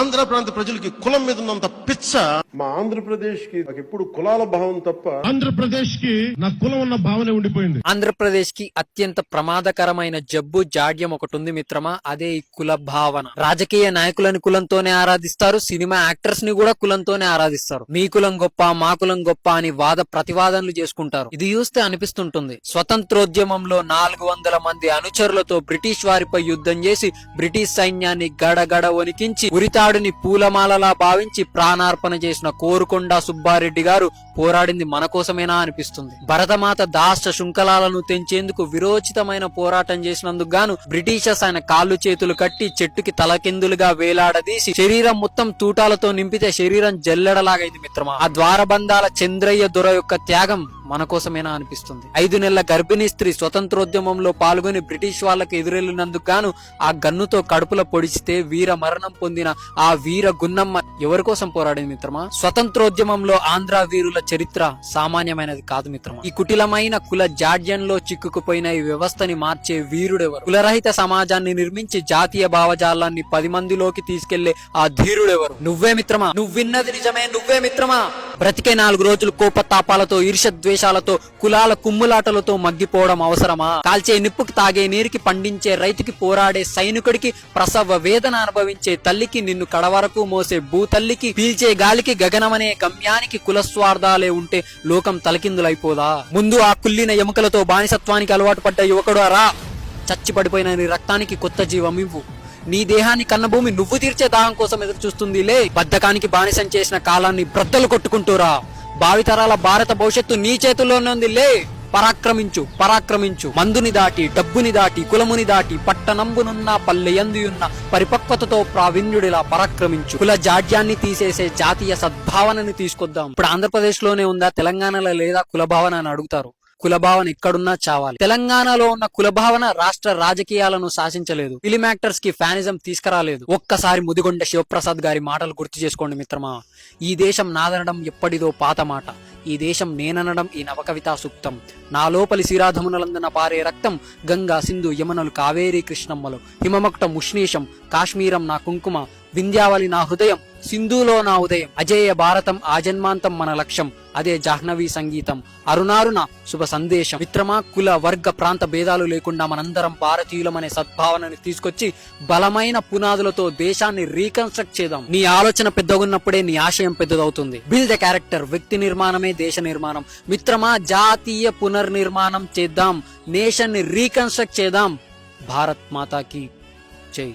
ఆంధ్ర ప్రాంత ప్రజలకి కులం మీద ఉన్నంత పిచ్చ మా ఆంధ్రప్రదేశ్ కి ఎప్పుడు కులాల భావం తప్ప ఆంధ్రప్రదేశ్ కి నా కులం ఉన్న భావనే ఉండిపోయింది. ఆంధ్రప్రదేశ్ కి అత్యంత ప్రమాదకరమైన జబ్బు జాడ్యం ఒకటి ఉంది మిత్రమా, అదే ఈ కుల భావన. రాజకీయ నాయకులను కులంతోనే ఆరాధిస్తారు, సినిమా యాక్టర్స్ ని కూడా కులంతోనే ఆరాధిస్తారు. మీ కులం గొప్ప మా కులం గొప్ప అని వాద ప్రతివాదనలు చేసుకుంటారు. ఇది చూస్తే అనిపిస్తుంటుంది, స్వతంత్రోద్యమంలో 400 మంది అనుచరులతో బ్రిటిష్ వారిపై యుద్ధం చేసి బ్రిటిష్ సైన్యాన్ని గడగడ వణికించి ఉరితాడుని పూలమాలలా భావించి ప్రాణార్పణ చేసిన కోరుకొండ సుబ్బారెడ్డి గారు పోరాడింది మన కోసమేనా అనిపిస్తుంది. భరతమాత దాష్ట శృంఖలాలను తెంచేందుకు విరోచితమైన పోరాటం చేసినందుకు గాను బ్రిటిషర్స్ ఆయన కాళ్ళు చేతులు కట్టి చెట్టుకి తలకిందులుగా వేలాడదీసి శరీరం మొత్తం తూటాలతో నింపితే శరీరం జల్లెడలాగైంది మిత్రమా. ఆ ద్వారబంధాల చంద్రయ్య దొర యొక్క త్యాగం మన కోసమేనా అనిపిస్తుంది. 5 నెలల గర్భిణీ స్త్రీ స్వతంత్రోద్యమంలో పాల్గొని బ్రిటిష్ వాళ్లకు ఎదురెళ్లినందుకు గాను ఆ గన్నుతో కడుపులో పొడిచితే వీర మరణం పొందిన ఆ వీర గున్నమ్మ ఎవరి కోసం పోరాడింది మిత్రమా? స్వతంత్రోద్యమంలో ఆంధ్ర వీరుల చరిత్ర సామాన్యమైనది కాదు మిత్రమా. ఈ కుటిలమైన కుల జాడ్యంలో చిక్కుకుపోయిన ఈ వ్యవస్థని మార్చే వీరుడెవరు? కులరహిత సమాజాన్ని నిర్మించి జాతీయ భావజాలాన్ని 10 మందిలోకి తీసుకెళ్లే ఆ ధీరుడెవరు? నువ్వే మిత్రమా. నువ్వు విన్నది నిజమే, నువ్వే మిత్రమా. బ్రతికే 4 రోజులు కోపతాపాలతో ఈర్ష్యద్వేషాలతో కులాల కుమ్ములాటలతో మగ్గిపోవడం అవసరమా? కాల్చే నిప్పుకి తాగే నీరుకి పండించే రైతుకి పోరాడే సైనికుడికి ప్రసవ వేదన అనుభవించే తల్లికి నిన్ను కడవరకు మోసే భూతల్లికి పీల్చే గాలికి గగనమనే గమ్యానికి కులస్వార్థాలే ఉంటే లోకం తలకిందులైపోదా? ముందు ఆ కుల్లిన ఎముకలతో బానిసత్వానికి అలవాటు పడ్డ యువకుడు రా, చచ్చి పడిపోయిన నీ రక్తానికి కొత్త జీవం ఇవ్వు. నీ దేహాన్ని కన్నభూమి నువ్వు తీర్చే దాహం కోసం ఎదురు చూస్తుంది లే. బద్ధకానికి బానిసం చేసిన కాలాన్ని బ్రద్దలు కొట్టుకుంటూరా. భావితరాల భారత భవిష్యత్తు నీ చేతుల్లోనే ఉంది లే. పరాక్రమించు, పరాక్రమించు. మందుని దాటి, డబ్బుని దాటి, కులముని దాటి, పట్టణంబునున్న పల్లెయందుయున్న పరిపక్వతతో ప్రావీణ్యుడిలా పరాక్రమించు. కుల జాడ్యాన్ని తీసేసే జాతీయ సద్భావనని తీసుకొద్దాం. ఇప్పుడు ఆంధ్రప్రదేశ్ లోనే ఉందా, తెలంగాణలో లేదా కులభావన అని అడుగుతారు. కులభావన ఎక్కడున్నా చావాలి. తెలంగాణలో ఉన్న కులభావన రాష్ట్ర రాజకీయాలను శాసించలేదు, ఫిలిం యాక్టర్స్ కి ఫ్యానిజం తీసుకురాలేదు. ఒక్కసారి ముదిగొండ శివప్రసాద్ గారి మాటలు గుర్తు చేసుకోండి మిత్రమా. ఈ దేశం నాదనడం ఎప్పటిదో పాత మాట, ఈ దేశం నేననడం ఈ నవకవితా సూక్తం. నా లోపలి శిరాధమునలందన పారే రక్తం, గంగా సింధు యమునలు కావేరీ కృష్ణమ్మలు, హిమమక్టం ఉష్ణీషం, కాశ్మీరం నా కుంకుమ, వింధ్యావళి నా హృదయం, సింధులో నా ఉదయం. అజేయ భారతం ఆజన్మాంతం మన లక్ష్యం, అదే జాహ్నవీ సంగీతం, అరుణారుణ శుభ సందేశం. మిత్రమా, కుల వర్గ ప్రాంత భేదాలు లేకుండా మనందరం భారతీయులమనే సద్భావనని తీసుకొచ్చి బలమైన పునాదులతో దేశాన్ని రీకన్స్ట్రక్ట్ చేద్దాం. నీ ఆలోచన పెద్దగున్నప్పుడే నీ ఆశయం పెద్దదవుతుంది. Build the character. వ్యక్తి నిర్మాణమే దేశ నిర్మాణం. మిత్రమా, జాతీయ పునర్నిర్మాణం చేద్దాం, నేషన్ ని రీకన్స్ట్రక్ట్ చేద్దాం. భారత్ మాతాకి జై.